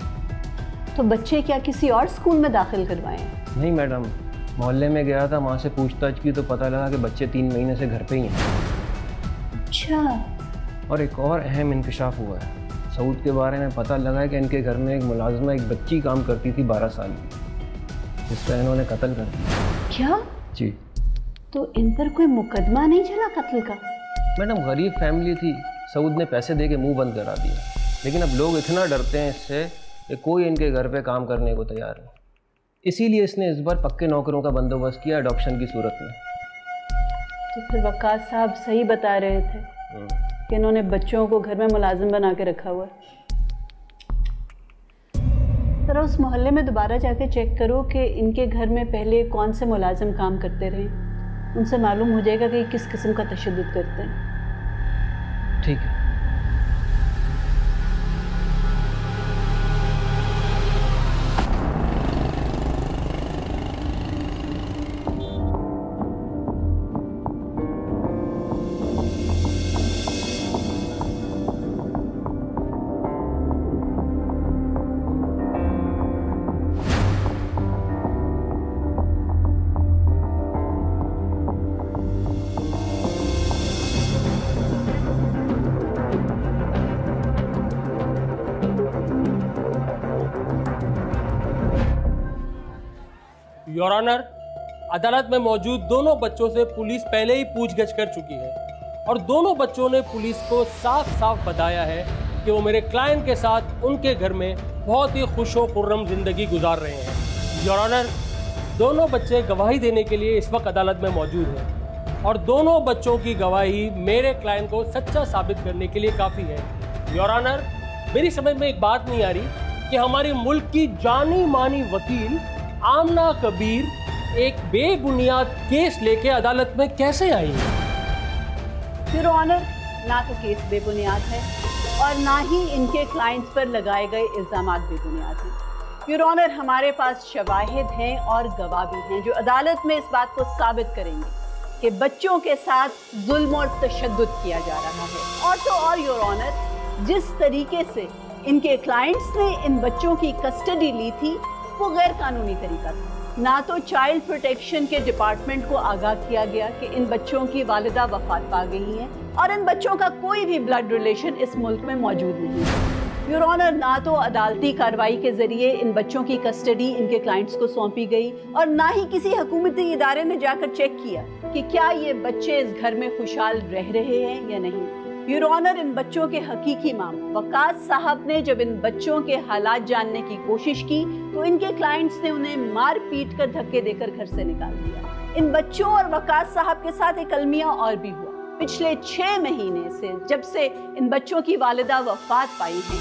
तो बच्चे क्या किसी और स्कूल में दाखिल करवाए? नहीं मैडम, मोहल्ले में गया था, वहाँ से पूछताछ की तो पता लगा कि बच्चे 3 महीने से घर पे ही हैं। अच्छा। और एक और अहम इंकशाफ हुआ है, सऊद के बारे में पता लगा है कि इनके घर में एक मुलाजमा, एक बच्ची काम करती थी 12 साल की, जिसका इन्होंने कत्ल कर दिया। क्या? जी। तो इन पर कोई मुकदमा नहीं चला कत्ल का? मैडम गरीब फैमिली थी, सऊद ने पैसे दे के मुँह बंद करा दिया, लेकिन अब लोग इतना डरते हैं इससे कि कोई इनके घर पे काम करने को तैयार नहीं। इसीलिए इसने इस बार पक्के नौकरों का बंदोबस्त किया अडॉप्शन की सूरत में। तो फिर वकास साहब सही बता रहे थे कि इन्होंने बच्चों को घर में मुलाजिम बना के रखा हुआ है। जरा उस मोहल्ले में दोबारा जाके चेक करो कि इनके घर में पहले कौन से मुलाजिम काम करते रहे। उनसे मालूम हो जाएगा कि किस किस्म का तशद्दुद करते हैं। ठीक है। योर ऑनर, अदालत में मौजूद दोनों बच्चों से पुलिस पहले ही पूछगछ कर चुकी है और दोनों बच्चों ने पुलिस को साफ साफ बताया है कि वो मेरे क्लाइंट के साथ उनके घर में बहुत ही खुशो खुर्रम जिंदगी गुजार रहे हैं। योर ऑनर, दोनों बच्चे गवाही देने के लिए इस वक्त अदालत में मौजूद हैं और दोनों बच्चों की गवाही मेरे क्लाइंट को सच्चा साबित करने के लिए काफ़ी है। योर ऑनर, मेरी समझ में एक बात नहीं आ रही कि हमारे मुल्क की जानी मानी वकील आमना कबीर एक बेबुनियाद केस लेके अदालत में कैसे आई है? योर ऑनर, ना तो केस बेबुनियाद है और ना ही इनके क्लाइंट्स पर लगाए गए इल्जामात बेबुनियाद हैं। योर ऑनर, हमारे पास शवाहिद हैं और गवाह भी हैं जो अदालत में इस बात को साबित करेंगे कि बच्चों के साथ जुल्म और तशद्दुद किया जा रहा है। और तो और योर ऑनर, जिस तरीके से इनके क्लाइंट्स ने इन बच्चों की कस्टडी ली थी वो गैर कानूनी तरीका था। ना तो चाइल्ड प्रोटेक्शन के डिपार्टमेंट को आगाह किया गया कि इन बच्चों की वालिदा वफात पा गई हैं और इन बच्चों का कोई भी ब्लड रिलेशन इस मुल्क में मौजूद नहीं है। योर ऑनर, ना तो अदालती कार्रवाई के जरिए इन बच्चों की कस्टडी इनके क्लाइंट्स को सौंपी गई और ना ही किसी हुकूमती इदारे ने जाकर चेक किया कि क्या ये बच्चे इस घर में खुशहाल रह रहे हैं या नहीं। योर ऑनर, इन बच्चों के हकीकी माम वकास साहब ने जब इन बच्चों के हालात जानने की कोशिश की तो इनके क्लाइंट्स ने उन्हें मार पीट कर धक्के देकर घर से निकाल दिया। इन बच्चों और वकास साहब के साथ एक अलमिया और भी हुआ। पिछले 6 महीने से जब से इन बच्चों की वालिदा वफात पाई है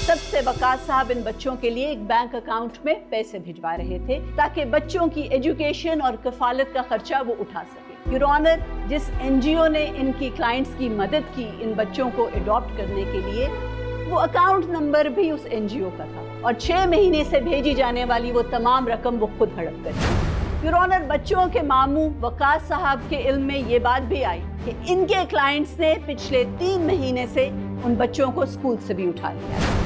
तब से वकास साहब इन बच्चों के लिए एक बैंक अकाउंट में पैसे भिजवा रहे थे ताकि बच्चों की एजुकेशन और कफालत का खर्चा वो उठा सके। योर ऑनर, जिस एनजीओ ने इनकी क्लाइंट्स की मदद की इन बच्चों को अडॉप्ट करने के लिए, वो अकाउंट नंबर भी उस एनजीओ का था और 6 महीने से भेजी जाने वाली वो तमाम रकम वो खुद हड़प करती। योर ऑनर, बच्चों के मामू वकास साहब के इल्म में ये बात भी आई कि इनके क्लाइंट्स ने पिछले 3 महीने से उन बच्चों को स्कूल से भी उठा लिया।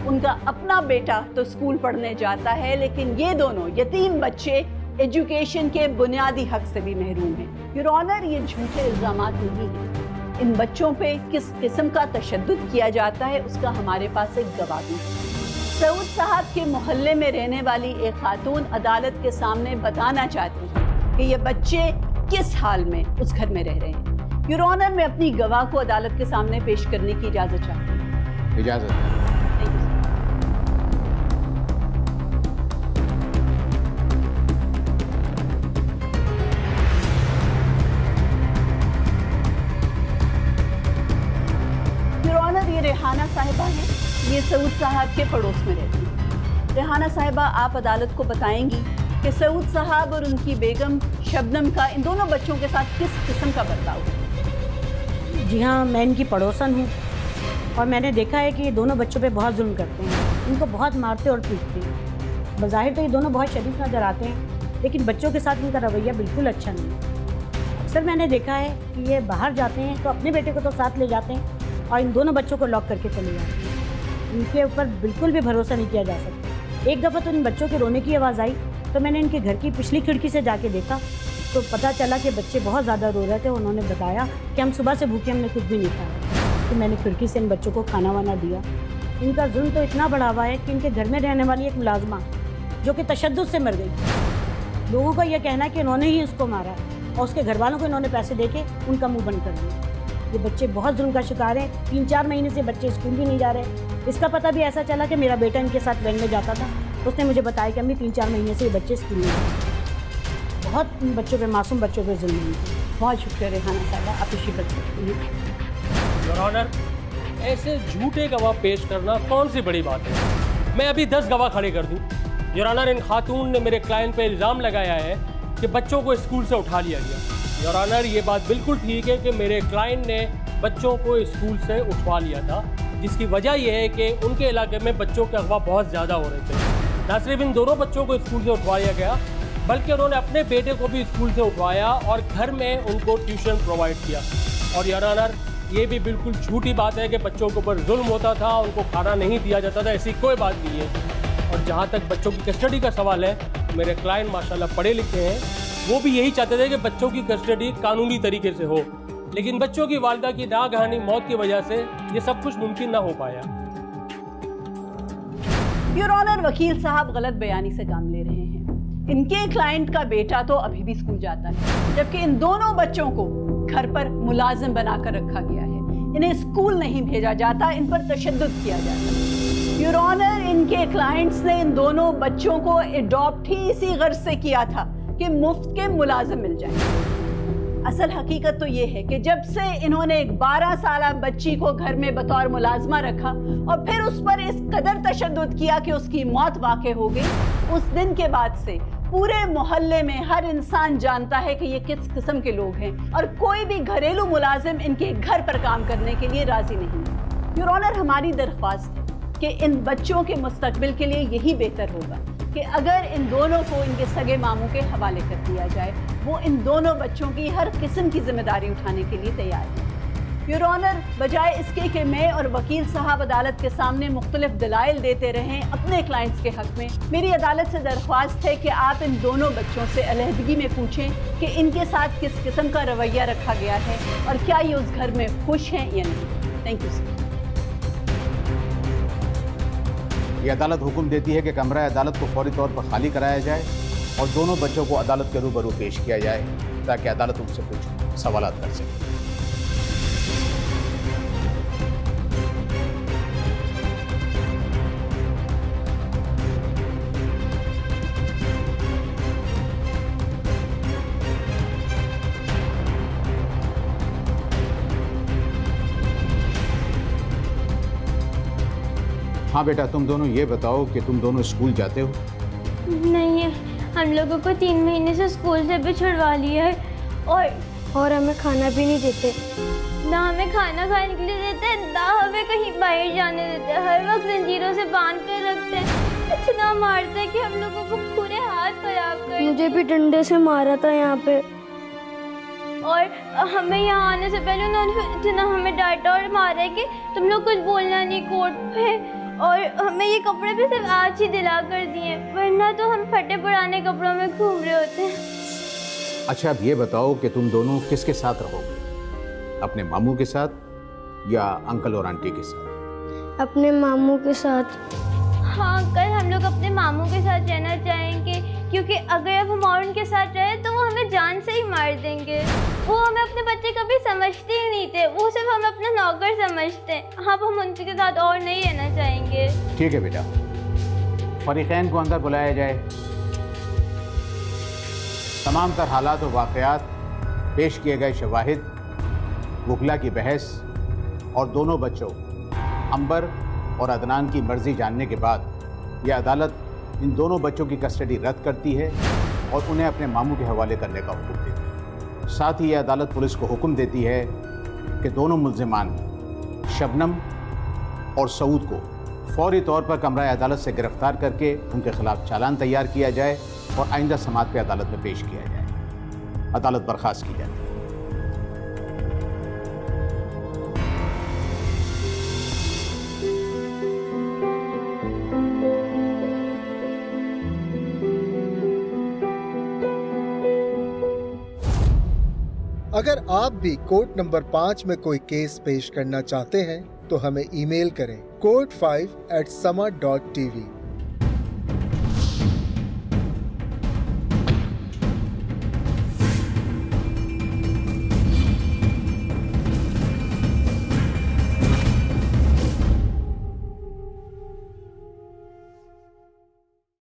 उनका अपना बेटा तो स्कूल पढ़ने जाता है लेकिन ये दोनों यतीम बच्चे एजुकेशन के बुनियादी हक से भी महरूम हैं। योर ऑनर, ये झूठे इल्जामात नहीं हैं। इन बच्चों पे किस किस्म का तशद्दुद किया जाता है उसका हमारे पास एक गवाह भी है। सऊद साहब के मोहल्ले में रहने वाली एक खातून अदालत के सामने बताना चाहती है कि ये बच्चे किस हाल में उस घर में रह रहे हैं। योर ऑनर, मैं अपनी गवाह को अदालत के सामने पेश करने की इजाज़त चाहती हूँ। इजाज़त। रेहाना साहिबा हैं, ये सऊद साहब के पड़ोस में रहती हैं। रेहाना साहिबा, आप अदालत को बताएंगी कि सऊद साहब और उनकी बेगम शबनम का इन दोनों बच्चों के साथ किस किस्म का बर्ताव है? जी हाँ, मैं इनकी पड़ोसन हूँ और मैंने देखा है कि ये दोनों बच्चों पे बहुत जुल्म करते हैं, इनको बहुत मारते और पीटते हैं। बज़ाहिर तो ये दोनों बहुत शरीफ नज़र आते हैं लेकिन बच्चों के साथ इनका रवैया बिल्कुल अच्छा नहीं है। अक्सर मैंने देखा है कि ये बाहर जाते हैं तो अपने बेटे को तो साथ ले जाते हैं और इन दोनों बच्चों को लॉक करके चले जाते हैं। इनके ऊपर बिल्कुल भी भरोसा नहीं किया जा सकता। एक दफ़ा तो इन बच्चों के रोने की आवाज़ आई तो मैंने इनके घर की पिछली खिड़की से जाके देखा तो पता चला कि बच्चे बहुत ज़्यादा रो रहे थे। उन्होंने बताया कि हम सुबह से भूखे, हमने कुछ भी नहीं खाया। तो मैंने खिड़की से इन बच्चों को खाना वाना दिया। इनका जुल्म तो इतना बढ़ा हुआ है कि इनके घर में रहने वाली एक मुलाजमा जो कि तशद्दुद से मर गई, लोगों का यह कहना है कि इन्होंने ही उसको मारा और उसके घर वालों को इन्होंने पैसे दे के उनका मुँह बंद कर दिया। ये बच्चे बहुत जुल्म का शिकार हैं। 3-4 महीने से बच्चे स्कूल भी नहीं जा रहे। इसका पता भी ऐसा चला कि मेरा बेटा इनके साथ वैन में जाता था। उसने मुझे बताया कि अम्मी 3-4 महीने से ये बच्चे स्कूल नहीं जाते। बहुत बच्चों पे, मासूम बच्चों पे जुल्म है। बहुत शुक्रिया रेहाना साहबा, आप इसी पर योर ऑनर, ऐसे झूठे गवाह पेश करना कौन सी बड़ी बात है? मैं अभी 10 गवाह खड़े कर दूं। योर ऑनर, इन खातून ने मेरे क्लाइंट पे इल्ज़ाम लगाया है कि बच्चों को स्कूल से उठा लिया गया। योर ऑनर, ये बात बिल्कुल ठीक है कि मेरे क्लाइंट ने बच्चों को स्कूल से उठवा लिया था, जिसकी वजह यह है कि उनके इलाके में बच्चों के अगवा बहुत ज़्यादा हो रहे थे। न सिर्फ इन दोनों बच्चों को स्कूल से उठवाया गया, बल्कि उन्होंने अपने बेटे को भी स्कूल से उठवाया और घर में उनको ट्यूशन प्रोवाइड किया। और योर ऑनर, ये भी बिल्कुल झूठी बात है कि बच्चों के ऊपर जुल्म होता था, उनको खाना नहीं दिया जाता था, ऐसी कोई बात नहीं है। और जहाँ तक बच्चों की कस्टडी का सवाल है, मेरे क्लाइंट माशाल्लाह पढ़े लिखे हैं, वो भी यही चाहते थे कि बच्चों की कस्टडी कानूनी तरीके से हो, लेकिन बच्चों की वालिदा की नागहानी मौत की वजह से ये सब कुछ मुमकिन ना हो पाया। योर ऑनर, वकील साहब गलत बयानी से काम ले रहे हैं। इनके क्लाइंट का बेटा तो अभी भी स्कूल जाता है, जबकि इन दोनों बच्चों को घर पर मुलाजिम बनाकर रखा गया है। इन्हें स्कूल नहीं भेजा जाता, इन पर तशद्दुद किया जाता है। योर ऑनर, इनके क्लाइंट्स ने इन दोनों बच्चों को एडॉप्ट ही इसी गर्ज से किया था कि मुफ्त के मुलाजिम मिल जाएंगे। असल हकीकत तो ये है कि जब से इन्होंने एक 12 साल बच्ची को घर में बतौर मुलाजमा रखा और फिर उस पर इस कदर तशद्दुद किया कि उसकी मौत वाक़ई हो गई, उस दिन के बाद से पूरे मोहल्ले में हर इंसान जानता है कि ये किस किस्म के लोग हैं और कोई भी घरेलू मुलाजिम इनके घर पर काम करने के लिए राजी नहीं है। योर ऑनर, हमारी दरख्वास्त है कि इन बच्चों के मुस्तकबिल के लिए यही बेहतर होगा कि अगर इन दोनों को इनके सगे मामू के हवाले कर दिया जाए। वो इन दोनों बच्चों की हर किस्म की जिम्मेदारी उठाने के लिए तैयार है। योर ऑनर, बजाय इसके कि मैं और वकील साहब अदालत के सामने मुख्तलिफ दलाइल देते रहें अपने क्लाइंट्स के हक में, मेरी अदालत से दरख्वास्त है कि आप इन दोनों बच्चों से अलहदगी में पूछें कि इनके साथ किस किस्म का रवैया रखा गया है और क्या ये उस घर में खुश हैं या नहीं। Thank you sir. ये अदालत हुक्म देती है कि कमरा अदालत को फौरी तौर पर खाली कराया जाए और दोनों बच्चों को अदालत के रूबरू पेश किया जाए ताकि अदालत उनसे कुछ सवाल कर सके। हाँ बेटा, तुम दोनों ये बताओ कि तुम दोनों स्कूल जाते हो? नहीं है, हम लोगों को 3 महीने से स्कूल से भी छुड़वा लिया है और हमें खाना भी नहीं देते। ना हमें खाना खाने के लिए देते, ना हमें कहीं बाहर जाने देते, हर वक्त जंजीरों से बांध कर रखते, इतना मारते कि हम लोगों को पूरे हाथ खराब कर। मुझे भी डंडे से मारा था यहाँ पे, और हमें यहाँ आने से पहले उन्होंने इतना हमें डांटा और मारा है कि तुम लोग कुछ बोलना नहीं कोर्ट पे, और हमें ये कपड़े भी सिर्फ आज ही दिला कर दिए, वरना तो हम फटे पुराने कपड़ों में घूम रहे होते हैं। अच्छा, अब ये बताओ कि तुम दोनों किसके साथ रहोगे, अपने मामू के साथ या अंकल और आंटी के साथ? अपने मामू के साथ। हाँ अंकल, हम लोग अपने मामू के साथ रहना चाहेंगे, क्योंकि अगर अब हम और उनके साथ रहे तो वो हमें जान से ही मार देंगे। वो हमें अपने बच्चे कभी समझते ही नहीं थे, वो सिर्फ हमें अपना नौकर समझते हैं। अब हम उनके साथ और नहीं रहना चाहेंगे। ठीक है बेटा, फरीकैन को अंदर बुलाया जाए, तमाम तर हालात और वाक़यात, पेश किए गए शवाहिद, वकला की बहस और दोनों बच्चों अंबर और अदनान की मर्जी जानने के बाद यह अदालत इन दोनों बच्चों की कस्टडी रद्द करती है और उन्हें अपने मामू के हवाले करने का हुक्म देती है। साथ ही यह अदालत पुलिस को हुक्म देती है कि दोनों मुल्ज़िमान शबनम और सऊद को फौरी तौर पर कमरा अदालत से गिरफ्तार करके उनके खिलाफ चालान तैयार किया जाए और आइंदा समाअत पे अदालत में पेश किया जाए। अदालत बर्खास्त की जाती है। अगर आप भी कोर्ट नंबर 5 में कोई केस पेश करना चाहते हैं तो हमें ईमेल करें court5@sama.tv।